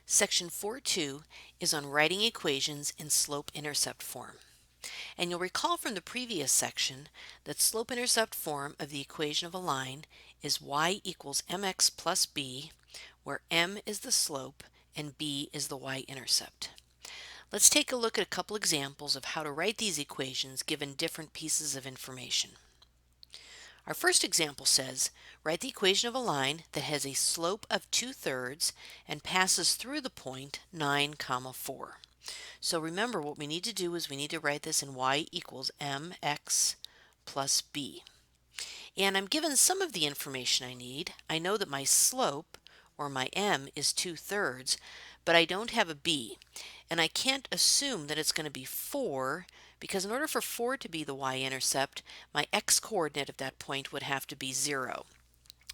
Section 4.2 is on writing equations in slope-intercept form. And you'll recall from the previous section that slope-intercept form of the equation of a line is y equals mx plus b, where m is the slope and b is the y-intercept. Let's take a look at a couple examples of how to write these equations given different pieces of information. Our first example says, write the equation of a line that has a slope of 2/3 and passes through the point 9, 4. So remember, what we need to do is we need to write this in y equals mx plus b. And I'm given some of the information I need. I know that my slope, or my m, is 2/3, but I don't have a b. And I can't assume that it's going to be 4, because in order for 4 to be the y-intercept, my x-coordinate at that point would have to be 0.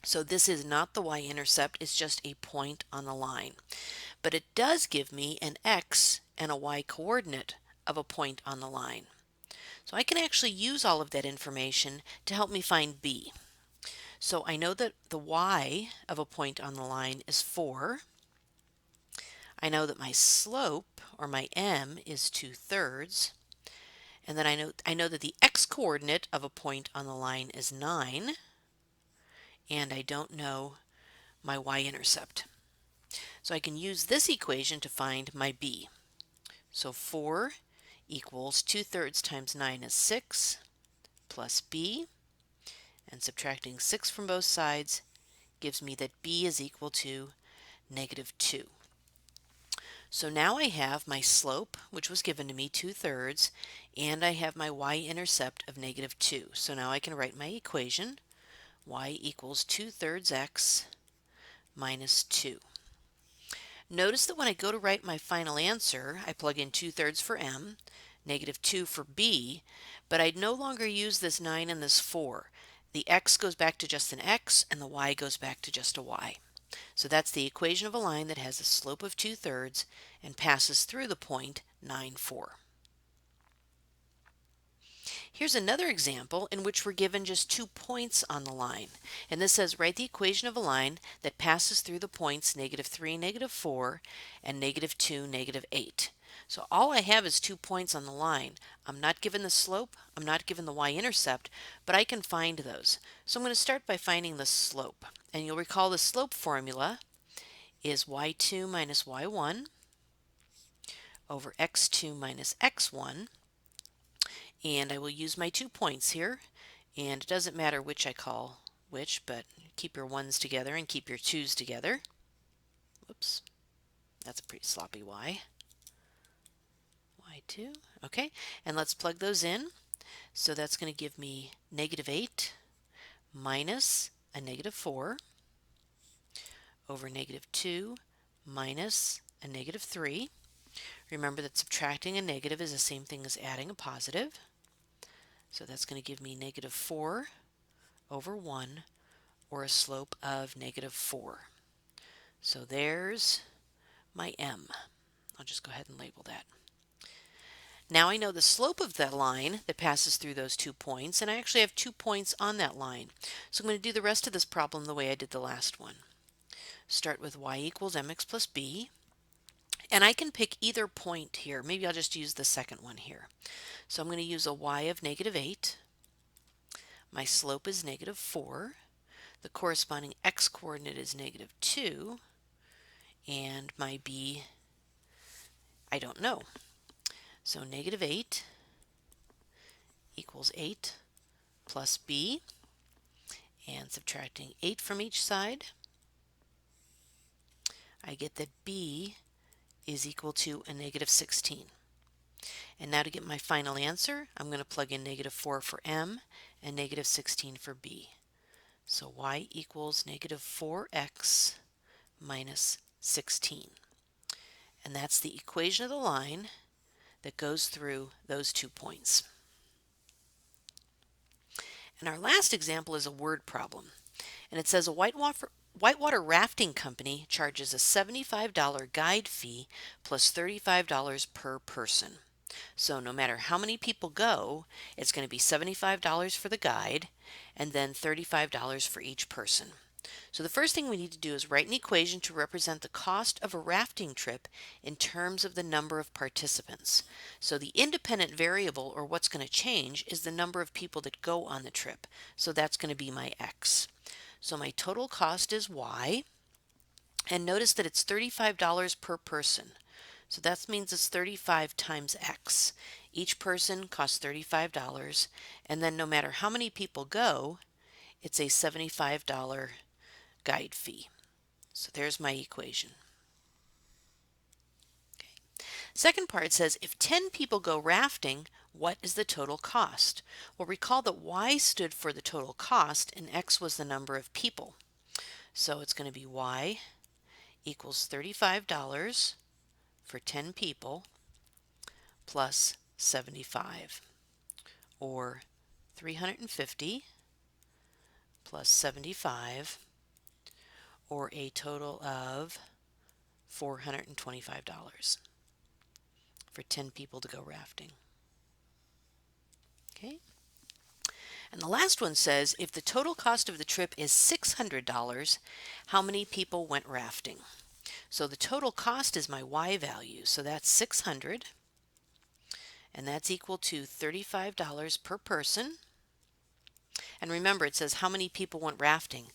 So this is not the y-intercept, it's just a point on the line. But it does give me an x and a y coordinate of a point on the line. So I can actually use all of that information to help me find b. So I know that the y of a point on the line is 4. I know that my slope, or my m, is 2/3. And then I know that the x-coordinate of a point on the line is 9. And I don't know my y-intercept. So I can use this equation to find my b. So 4 equals 2/3 times 9 is 6, plus b, and subtracting 6 from both sides gives me that b is equal to -2. So now I have my slope, which was given to me 2/3, and I have my y-intercept of -2. So now I can write my equation, y equals 2/3 x minus 2. Notice that when I go to write my final answer, I plug in 2/3 for m, -2 for b, but I'd no longer use this 9 and this 4. The x goes back to just an x, and the y goes back to just a y. So that's the equation of a line that has a slope of 2/3 and passes through the point 9, 4. Here's another example in which we're given just 2 points on the line. And this says, write the equation of a line that passes through the points -3, -4, and -2, -8. So all I have is 2 points on the line. I'm not given the slope, I'm not given the y-intercept, but I can find those. So I'm going to start by finding the slope. And you'll recall the slope formula is y2 minus y1 over x2 minus x1. And I will use my 2 points here, and it doesn't matter which I call which, but keep your 1's together and keep your 2's together. Whoops, that's a pretty sloppy y. y2, okay, and let's plug those in. So that's going to give me -8 minus a -4 over -2 minus a -3. Remember that subtracting a negative is the same thing as adding a positive. So that's going to give me -4 over 1, or a slope of -4. So there's my m. I'll just go ahead and label that. Now I know the slope of that line that passes through those 2 points, and I actually have 2 points on that line. So I'm going to do the rest of this problem the way I did the last one. Start with y equals mx plus b. And I can pick either point here. Maybe I'll just use the second one here. So I'm going to use a y of -8. My slope is -4. The corresponding x-coordinate is -2. And my b, I don't know. So -8 equals 8 plus b. And subtracting 8 from each side, I get that b is equal to a -16. And now to get my final answer, I'm going to plug in -4 for m and -16 for b. So y equals -4x minus 16. And that's the equation of the line that goes through those 2 points. And our last example is a word problem. And it says a whitewater rafting company charges a $75 guide fee plus $35 per person. So no matter how many people go, it's going to be $75 for the guide and then $35 for each person. So the first thing we need to do is write an equation to represent the cost of a rafting trip in terms of the number of participants. So the independent variable, or what's going to change, is the number of people that go on the trip. So that's going to be my x. So my total cost is y, and notice that it's $35 per person. So that means it's 35 times x. Each person costs $35, and then no matter how many people go, it's a $75 guide fee. So there's my equation. Okay. Second part says if 10 people go rafting, what is the total cost? Well, recall that y stood for the total cost and x was the number of people. So it's going to be y equals $35 for 10 people plus 75, or 350 plus 75, or a total of $425 for 10 people to go rafting. Okay. And the last one says if the total cost of the trip is $600, how many people went rafting? So the total cost is my y value, so that's 600, and that's equal to $35 per person. And remember, it says how many people went rafting.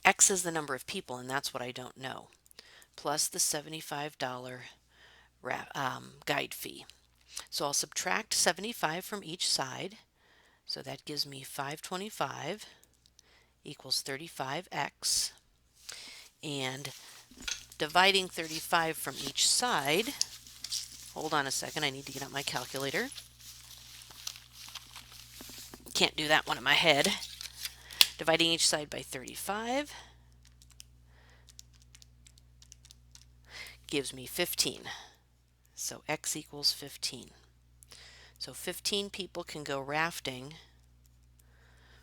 X is the number of people, and that's what I don't know, plus the $75 guide fee. So I'll subtract 75 from each side. So that gives me 525 equals 35x. And dividing 35 from each side, hold on a second, I need to get out my calculator. Can't do that one in my head. Dividing each side by 35 gives me 15. So x equals 15. So 15 people can go rafting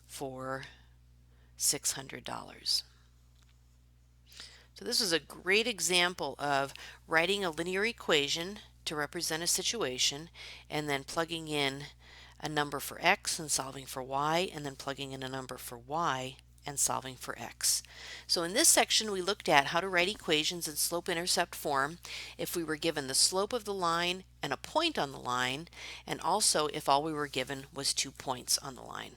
for $600. So this is a great example of writing a linear equation to represent a situation and then plugging in a number for x and solving for y, and then plugging in a number for y and solving for x. So in this section we looked at how to write equations in slope-intercept form if we were given the slope of the line and a point on the line, and also if all we were given was 2 points on the line.